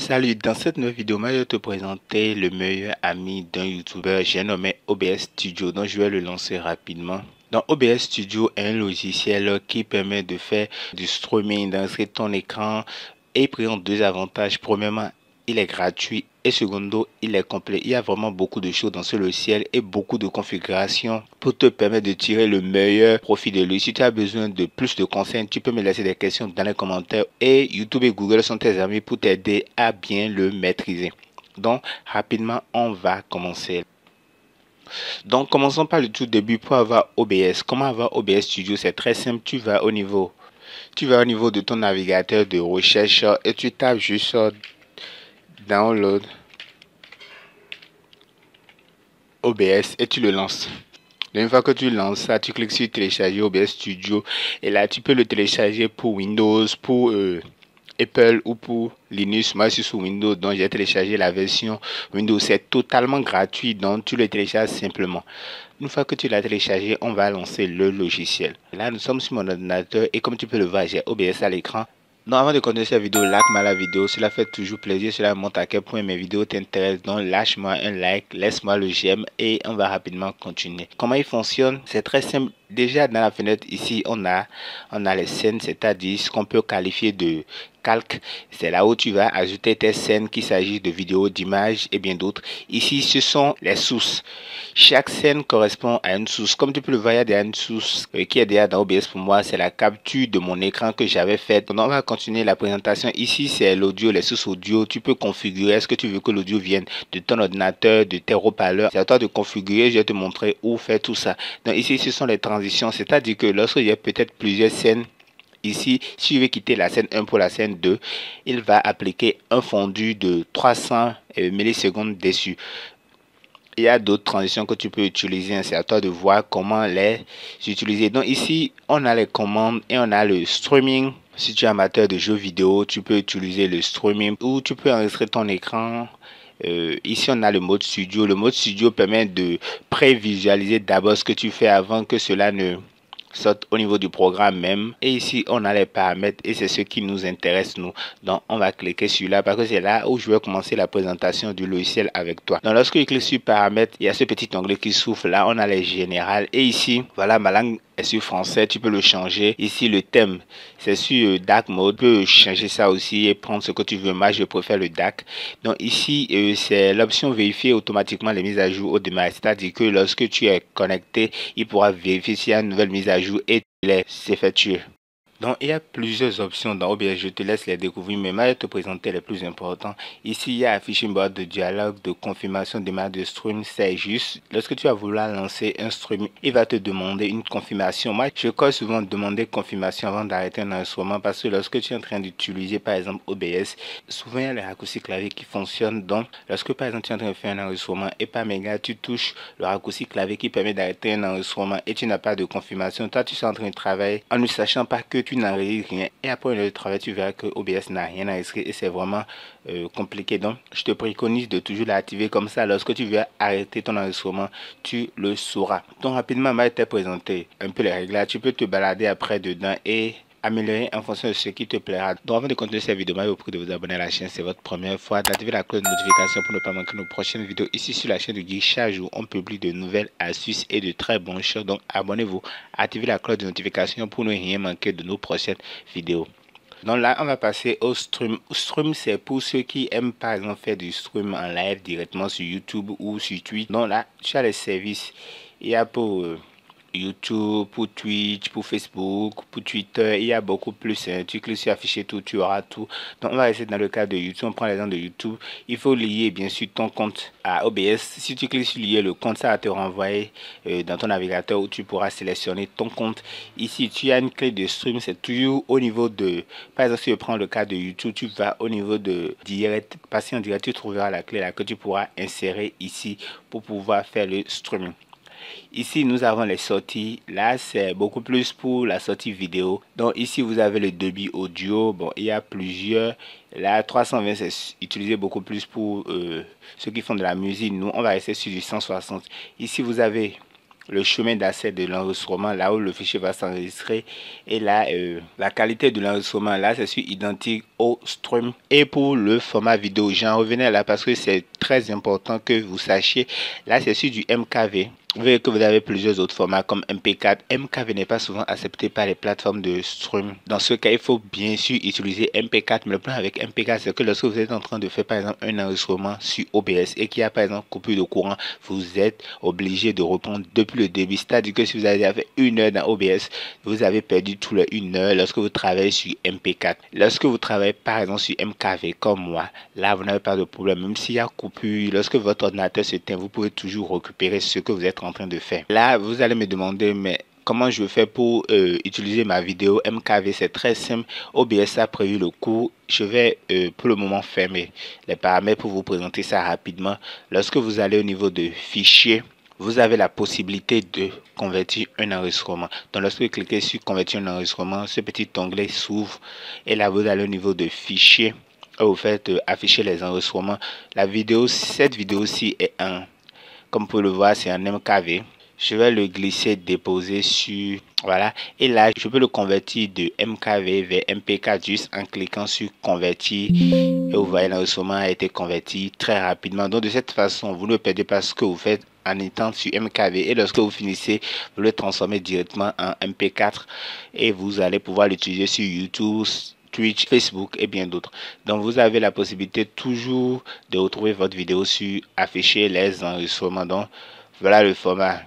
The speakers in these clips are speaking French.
Salut, dans cette nouvelle vidéo, je vais te présenter le meilleur ami d'un YouTuber, j'ai nommé OBS Studio, donc je vais le lancer rapidement. Donc OBS Studio est un logiciel qui permet de faire du streaming, d'enregistrer ton écran et présente deux avantages. Premièrement, il est gratuit et secondo, il est complet. Il y a vraiment beaucoup de choses dans ce logiciel et beaucoup de configurations pour te permettre de tirer le meilleur profit de lui. Si tu as besoin de plus de conseils, tu peux me laisser des questions dans les commentaires et YouTube et Google sont tes amis pour t'aider à bien le maîtriser. Donc rapidement, on va commencer. Donc commençons par le tout début pour avoir OBS. Comment avoir OBS Studio? C'est très simple. Tu vas au niveau de ton navigateur de recherche et tu tapes juste download OBS et tu le lances. Une fois que tu lances ça, tu cliques sur télécharger OBS Studio et là tu peux le télécharger pour Windows, pour Apple ou pour Linux. Moi je suis sur Windows, donc j'ai téléchargé la version Windows. C'est totalement gratuit, donc tu le télécharges simplement. Une fois que tu l'as téléchargé, on va lancer le logiciel. Là nous sommes sur mon ordinateur et comme tu peux le voir, j'ai OBS à l'écran. Donc avant de continuer cette vidéo, like-moi la vidéo, cela fait toujours plaisir, cela montre à quel point mes vidéos t'intéressent. Donc lâche-moi un like, laisse-moi le j'aime et on va rapidement continuer. Comment il fonctionne? C'est très simple. Déjà dans la fenêtre ici, on a les scènes, c'est-à-dire ce qu'on peut qualifier de calque. C'est là où tu vas ajouter tes scènes, qu'il s'agisse de vidéos, d'images et bien d'autres. Ici, ce sont les sources. Chaque scène correspond à une source. Comme tu peux le voir, il y a une source qui est déjà dans OBS pour moi. C'est la capture de mon écran que j'avais faite. Donc, on va continuer la présentation. Ici, c'est l'audio, les sources audio. Tu peux configurer. Est-ce que tu veux que l'audio vienne de ton ordinateur, de tes haut-parleurs? C'est à toi de configurer. Je vais te montrer où faire tout ça. Donc, ici, ce sont les transitions. C'est-à-dire que lorsque il y a peut-être plusieurs scènes, ici, si je vais quitter la scène 1 pour la scène 2, il va appliquer un fondu de 300 millisecondes dessus. Il y a d'autres transitions que tu peux utiliser. C'est à toi de voir comment les utiliser. Donc ici, on a les commandes et on a le streaming. Si tu es amateur de jeux vidéo, tu peux utiliser le streaming ou tu peux enregistrer ton écran. Ici, on a le mode studio. Le mode studio permet de prévisualiser d'abord ce que tu fais avant que cela ne saute au niveau du programme même. Et ici, on a les paramètres et c'est ce qui nous intéresse nous. Donc, on va cliquer sur là parce que c'est là où je vais commencer la présentation du logiciel avec toi. Donc, lorsque je clique sur paramètres, il y a ce petit onglet qui s'ouvre. Là, on a les générales. Et ici, voilà, ma langue est sur français. Tu peux le changer. Ici, le thème, c'est sur dark mode. Tu peux changer ça aussi et prendre ce que tu veux. Moi, je préfère le dark. Donc, ici, c'est l'option vérifier automatiquement les mises à jour au démarrage. C'est-à-dire que lorsque tu es connecté, il pourra vérifier s'il y a une nouvelle mise à jour et les s'effectuer. Donc, il y a plusieurs options dans OBS, je te laisse les découvrir, mais moi, je vais te présenter les plus importants. Ici, il y a affiché une boîte de dialogue, de confirmation de démarrage de stream. C'est juste, lorsque tu vas vouloir lancer un stream, il va te demander une confirmation. Moi, je crois souvent demander confirmation avant d'arrêter un enregistrement parce que lorsque tu es en train d'utiliser, par exemple, OBS, souvent, il y a les raccourcis clavier qui fonctionnent. Donc, lorsque, par exemple, tu es en train de faire un enregistrement et par méga, tu touches le raccourci clavier qui permet d'arrêter un enregistrement et tu n'as pas de confirmation. Toi, tu es en train de travailler en ne sachant pas que tu n'enregistres rien et après le travail tu verras que OBS n'a rien enregistré et c'est vraiment compliqué. Donc je te préconise de toujours l'activer comme ça. Lorsque tu veux arrêter ton enregistrement, tu le sauras. Donc rapidement, je vais te présenter un peu les réglages. Tu peux te balader après dedans et améliorer en fonction de ce qui te plaira. Donc avant de continuer cette vidéo, je vous prie de vous abonner à la chaîne, c'est votre première fois, d'activer la cloche de notification pour ne pas manquer nos prochaines vidéos ici sur la chaîne de Geek. Chaque jour on publie de nouvelles astuces et de très bons choses, donc abonnez-vous, activez la cloche de notification pour ne rien manquer de nos prochaines vidéos. Donc là on va passer au stream. Stream, c'est pour ceux qui aiment par exemple faire du stream en live directement sur YouTube ou sur Twitch. Donc là tu as les services, il y a pour YouTube, pour Twitch, pour Facebook, pour Twitter, il y a beaucoup plus. Hein. Tu cliques sur afficher tout, tu auras tout. Donc on va rester dans le cas de YouTube. On prend l'exemple de YouTube. Il faut lier bien sûr ton compte à OBS. Si tu cliques sur lier le compte, ça va te renvoyer dans ton navigateur où tu pourras sélectionner ton compte. Ici, tu as une clé de stream. C'est toujours au niveau de... Par exemple, si je prends le cas de YouTube, tu vas au niveau de direct, passer en direct, tu trouveras la clé là que tu pourras insérer ici pour pouvoir faire le streaming. Ici, nous avons les sorties. Là, c'est beaucoup plus pour la sortie vidéo. Donc, ici, vous avez le débit audio. Bon, il y a plusieurs. Là, 320, c'est utilisé beaucoup plus pour ceux qui font de la musique. Nous, on va rester sur du 160. Ici, vous avez le chemin d'accès de l'enregistrement, là où le fichier va s'enregistrer. Et là, la qualité de l'enregistrement, là, c'est sur identique au stream. Et pour le format vidéo, j'en revenais là parce que c'est très important que vous sachiez. Là, c'est sur du MKV. Vous voyez que vous avez plusieurs autres formats comme MP4. MKV n'est pas souvent accepté par les plateformes de stream. Dans ce cas, il faut bien sûr utiliser MP4. Mais le problème avec MP4, c'est que lorsque vous êtes en train de faire par exemple un enregistrement sur OBS et qu'il y a par exemple coupure de courant, vous êtes obligé de reprendre depuis le début. C'est-à-dire que si vous avez fait 1 heure dans OBS, vous avez perdu tout le 1 heure lorsque vous travaillez sur MP4. Lorsque vous travaillez par exemple sur MKV comme moi, là vous n'avez pas de problème. Même s'il y a coupure, lorsque votre ordinateur s'éteint, vous pouvez toujours récupérer ce que vous êtes en train de faire. Là, vous allez me demander, mais comment je fais pour utiliser ma vidéo MKV? C'est très simple. OBS a prévu le cours. Je vais pour le moment fermer les paramètres pour vous présenter ça rapidement. Lorsque vous allez au niveau de fichier, vous avez la possibilité de convertir un enregistrement. Donc lorsque vous cliquez sur convertir un enregistrement, ce petit onglet s'ouvre et là vous allez au niveau de fichier. Vous faites afficher les enregistrements. Cette vidéo-ci est comme vous pouvez le voir, c'est un MKV. Je vais le glisser, déposer sur, voilà, et là je peux le convertir de MKV vers MP4 juste en cliquant sur convertir et vous voyez l'enregistrement a été converti très rapidement. Donc de cette façon vous ne perdez pas ce que vous faites en étant sur MKV et lorsque vous finissez vous le transformez directement en MP4 et vous allez pouvoir l'utiliser sur YouTube, Twitch, Facebook et bien d'autres. Donc vous avez la possibilité toujours de retrouver votre vidéo sur afficher les enregistrements. Donc voilà le format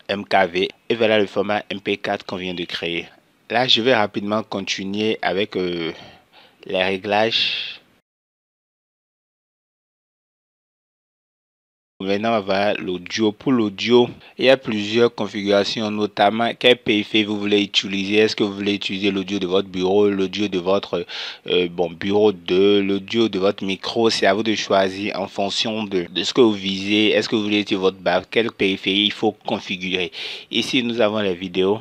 MKV et voilà le format MP4 qu'on vient de créer. Là je vais rapidement continuer avec les réglages. Maintenant, on va l'audio. Pour l'audio, il y a plusieurs configurations, notamment quel périphérique vous voulez utiliser. Est-ce que vous voulez utiliser l'audio de votre bureau, l'audio de votre bureau 2, l'audio de votre micro? C'est à vous de choisir en fonction de ce que vous visez. Est-ce que vous voulez utiliser votre base? Quel périphérique il faut configurer? Ici, nous avons les vidéos.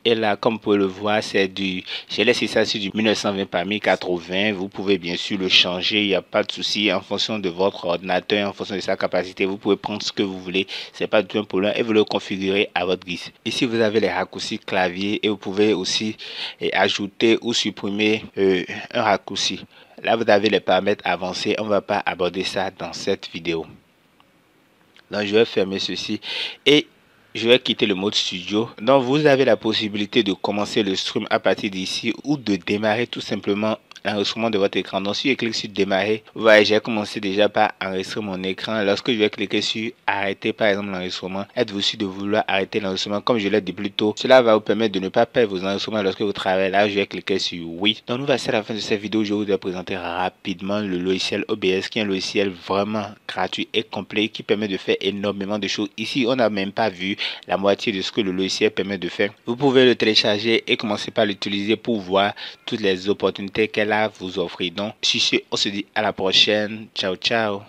Et là, comme vous pouvez le voir, j'ai laissé ça sur du 1920 par 1080. Vous pouvez bien sûr le changer, il n'y a pas de souci en fonction de votre ordinateur, en fonction de sa capacité. Vous pouvez prendre ce que vous voulez, c'est pas du tout un problème et vous le configurez à votre guise. Ici, vous avez les raccourcis clavier et vous pouvez aussi ajouter ou supprimer un raccourci. Là, vous avez les paramètres avancés. On ne va pas aborder ça dans cette vidéo. Donc, je vais fermer ceci et je vais quitter le mode studio. Donc vous avez la possibilité de commencer le stream à partir d'ici ou de démarrer tout simplement l'enregistrement de votre écran. Donc si je clique sur démarrer, vous voyez, j'ai commencé déjà par enregistrer mon écran. Lorsque je vais cliquer sur arrêter par exemple l'enregistrement, êtes-vous sûr de vouloir arrêter l'enregistrement comme je l'ai dit plus tôt? Cela va vous permettre de ne pas perdre vos enregistrements lorsque vous travaillez. Là je vais cliquer sur oui. Donc nous voici à la fin de cette vidéo. Je vous ai présenté rapidement le logiciel OBS qui est un logiciel vraiment gratuit et complet qui permet de faire énormément de choses. Ici on n'a même pas vu la moitié de ce que le logiciel permet de faire. Vous pouvez le télécharger et commencer par l'utiliser pour voir toutes les opportunités qu'elle a à vous offrir. Donc sur ce, on se dit à la prochaine. Ciao ciao.